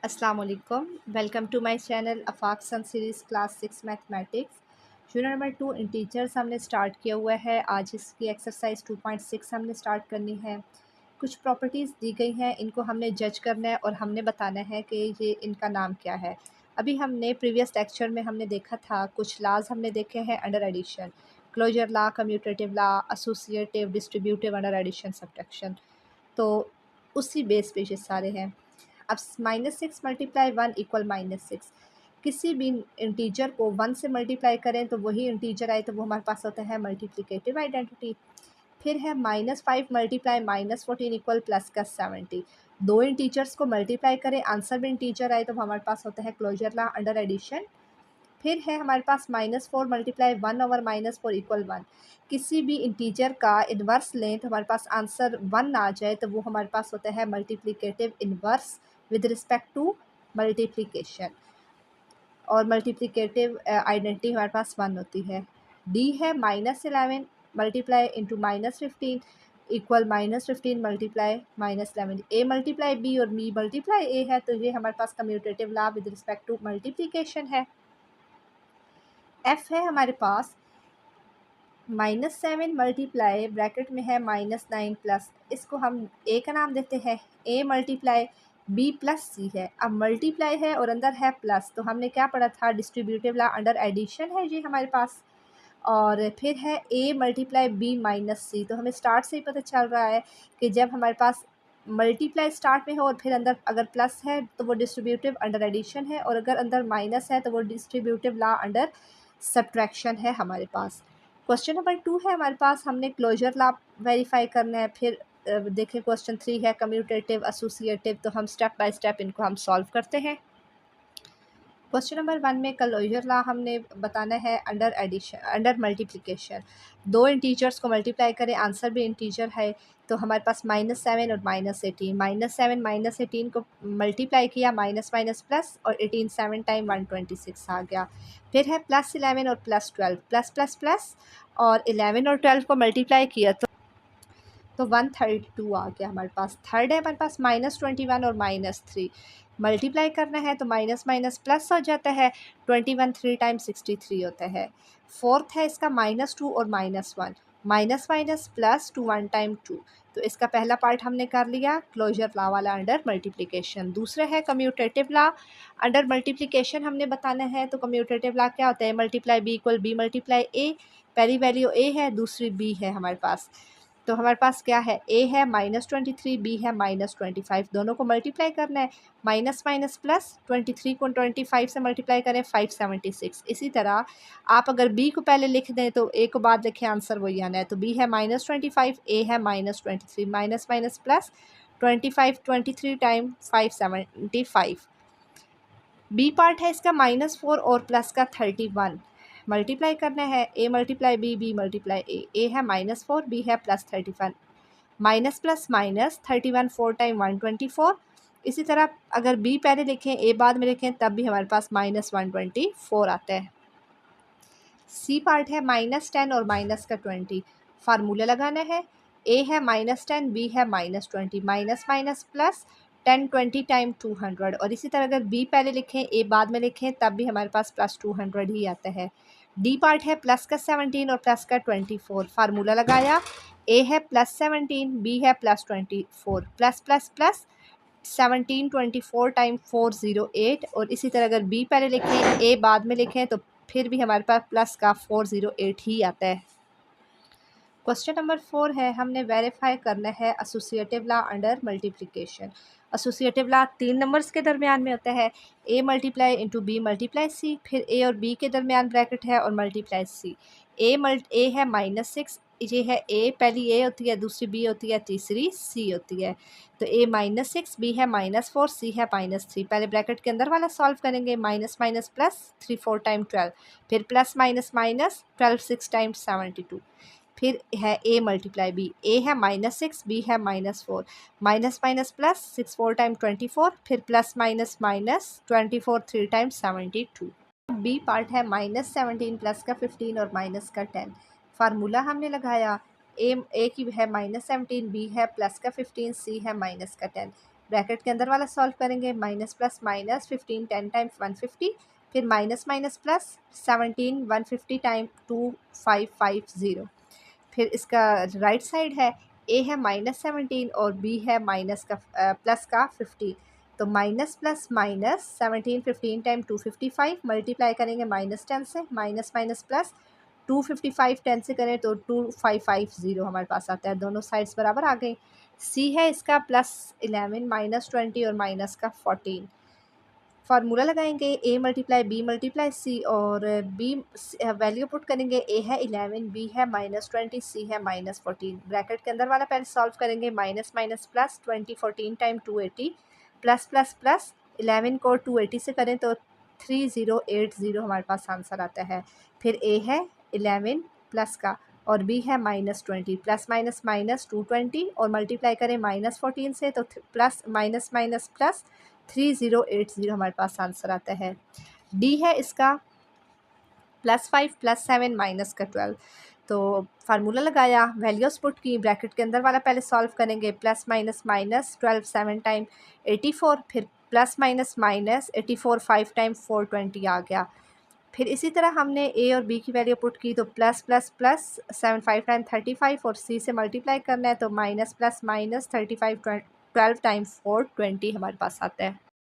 अस्सलाम वालेकुम। Welcome to my channel Afaq sun series class 6 mathematics. Unit number 2 integers हमने start किया हुआ है। आज इसकी एक्सरसाइज 2.6 हमने स्टार्ट करनी है। कुछ प्रॉपर्टीज़ दी गई हैं, इनको हमने जज करना है और हमने बताना है कि ये इनका नाम क्या है। अभी हमने प्रीवियस लेक्चर में हमने देखा था, कुछ लाज हमने देखे हैं under addition, closure law, commutative law, associative, distributive, under addition, subtraction. तो उसी बेस पे ये सारे हैं। अब -6 मल्टीप्लाई 1 इक्वल -6। किसी भी इंटीजर को 1 से मल्टीप्लाई करें तो वही इंटीजर आए तो वो हमारे पास होता है मल्टीप्लिकेटिव आइडेंटिटी। फिर है -5 मल्टीप्लाई -14 इक्वल प्लस का 70। दो इंटीजर्स को मल्टीप्लाई करें, आंसर भी इंटीजर आए तो हमारे पास होता है क्लोजर ला अंडर एडिशन। फिर है हमारे पास -4 मल्टीप्लाई 1 ओवर -4 इक्वल 1। किसी भी इंटीजर का इन्वर्स लें तो हमारे पास आंसर 1 आ जाए तो वो हमारे पास होता है multiplicative inverse with respect to multiplication, और मल्टीप्लिकेटिव आइडेंटिटी हमारे पास 1 होती है। डी है -11 multiply into -15 equal -15 multiply -11। A multiply B और बी मल्टीप्लाई ए है तो ये हमारे पास commutative law with respect to multiplication है। एफ है हमारे पास -7 मल्टीप्लाई ब्रैकेट में है -9 प्लस, इसको हम ए का नाम देते हैं। ए मल्टीप्लाई बी प्लस सी है, अब मल्टीप्लाई है और अंदर है प्लस, तो हमने क्या पढ़ा था, डिस्ट्रीब्यूटिव ला अंडर एडिशन है ये हमारे पास। और फिर है ए मल्टीप्लाई बी माइनस सी, तो हमें स्टार्ट से ही पता चल रहा है कि जब हमारे पास मल्टीप्लाई स्टार्ट में हो और फिर अंदर अगर प्लस है तो वो डिस्ट्रीब्यूटिव अंडर एडिशन है, और अगर अंदर माइनस है तो वो डिस्ट्रीब्यूटिव ला अंडर सब्ट्रैक्शन है हमारे पास। क्वेश्चन नंबर 2 है हमारे पास, हमने क्लोजर ला वेरीफाई करना है। फिर देखें क्वेश्चन 3 है कम्यूटेटिव एसोसिएटिव, तो हम स्टेप बाय स्टेप इनको हम सॉल्व करते हैं। क्वेश्चन नंबर 1 में क्लोजर ला हमने बताना है अंडर एडिशन, अंडर मल्टीप्लिकेशन। दो इंटीजर्स को मल्टीप्लाई करें, आंसर भी इंटीजर है, तो हमारे पास -7 और -18। -7 -18 को मल्टीप्लाई किया, माइनस माइनस प्लस, और 18 7 टाइम 126 आ गया। फिर है +11 और +12, प्लस प्लस प्लस, और 11 और 12 को मल्टीप्लाई किया तो 132 आ गया हमारे पास। थर्ड है हमारे पास -21 और -3, मल्टीप्लाई करना है तो माइनस माइनस प्लस हो जाता है। 21 3 टाइम 63 होता है। फोर्थ है इसका -2 और -1, माइनस माइनस प्लस 2 1 टाइम 2, तो इसका पहला पार्ट हमने कर लिया क्लोजर ला वाला अंडर मल्टीप्लिकेशन। दूसरा है कम्यूटेटिव ला अंडर मल्टीप्लिकेशन, हमने बताना है तो कम्यूटेटिव ला क्या होता है, multiply B equal B multiply A. पहली वैल्यू ए है, दूसरी बी है हमारे पास, तो हमारे पास क्या है, ए है -23, बी है -25, दोनों को मल्टीप्लाई करना है। माइनस माइनस प्लस, 23 को 25 से मल्टीप्लाई करें 576। इसी तरह आप अगर बी को पहले लिख दें तो ए को बाद लिखें, आंसर वही आना है। तो बी है -25, ए है -23, minus minus plus 25 23 time 575। B part है इसका -4 और प्लस का 31, मल्टीप्लाई करना है। ए मल्टीप्लाई बी, बी मल्टीप्लाई ए, ए है -4, बी है +31, माइनस प्लस माइनस 31 4 टाइम 124। इसी तरह अगर बी पहले लिखें ए बाद में लिखें तब भी हमारे पास -124 आता है। सी पार्ट है -10 और माइनस का 20, फार्मूला लगाना है। ए है -10, बी है -20, माइनस माइनस प्लस 10 20 टाइम 200, और इसी तरह अगर बी पहले लिखें ए बाद में लिखें तब भी हमारे पास +200 ही आता है। डी पार्ट है प्लस का 17 और प्लस का 24, फार्मूला लगाया। ए है +17, बी है +24, प्लस प्लस प्लस 17 24 टाइम 408, और इसी तरह अगर बी पहले लिखें ए बाद में लिखें तो फिर भी हमारे पास प्लस का 408 ही आता है। क्वेश्चन नंबर 4 है, हमने वेरीफाई करना है एसोसिएटिव ला अंडर मल्टीप्लिकेशन। एसोसिएटिव ला 3 नंबर्स के दरमियान में होता है, A multiply into B multiply C, फिर ए और बी के दरमियान ब्रैकेट है और मल्टीप्लाई सी। ए है -6, ये है ए, पहली ए होती है, दूसरी बी होती है, तीसरी सी होती है। तो ए -6, बी है -4, सी है -3। पहले ब्रैकेट के अंदर वाला सॉल्व करेंगे, माइनस माइनस प्लस 3 4 टाइम 12, फिर प्लस माइनस माइनस 12 6 टाइम 72। फिर है ए मल्टीप्लाई बी, ए है -6, बी है -4, माइनस माइनस प्लस 6 4 टाइम 24, फिर plus minus minus 24 3 time 72। B part है -17 प्लस का 15 और माइनस का 10, फार्मूला हमने लगाया। ए की है -17, बी है प्लस का 15, सी है माइनस का 10। ब्रैकेट के अंदर वाला सॉल्व करेंगे, माइनस प्लस माइनस 15 10 टाइम्स 150, फिर माइनस माइनस प्लस 17 150 टाइम 2550। फिर इसका राइट साइड है, ए है -17 और बी है माइनस का प्लस का 50। तो minus plus minus 17 15 time 255 multiply करेंगे -10 से, माइनस माइनस प्लस 255 10 से करें तो 2550 हमारे पास आता है। दोनों साइड्स बराबर आ गई। सी है इसका +11 -20 और माइनस का 14। फार्मूला लगाएंगे, ए मल्टीप्लाई बी मल्टीप्लाई सी और बी वैल्यू पुट करेंगे, ए है 11 बी है -20 सी है -14। ब्रैकेट के अंदर वाला पहले सॉल्व करेंगे, minus minus plus 20 14 time 280 plus plus plus 11 को 280 से करें तो 3080 हमारे पास आंसर आता है। फिर ए है 11 प्लस का और बी है -20, प्लस माइनस माइनस 220 और मल्टीप्लाई करें -14 से तो प्लस माइनस माइनस प्लस 3080 हमारे पास आंसर आता है। डी है इसका +5 +7 माइनस का 12। तो फार्मूला लगाया, वैल्यूज़ पुट की, ब्रैकेट के अंदर वाला पहले सॉल्व करेंगे, प्लस माइनस माइनस 12 7 टाइम 84, फिर प्लस माइनस माइनस 84 5 टाइम 420 आ गया। फिर इसी तरह हमने ए और बी की वैल्यू पुट की, तो प्लस प्लस प्लस 7 5 टाइम 35 और सी से मल्टीप्लाई करना है तो माइनस प्लस माइनस 35 12 टाइम 420 हमारे पास आता है।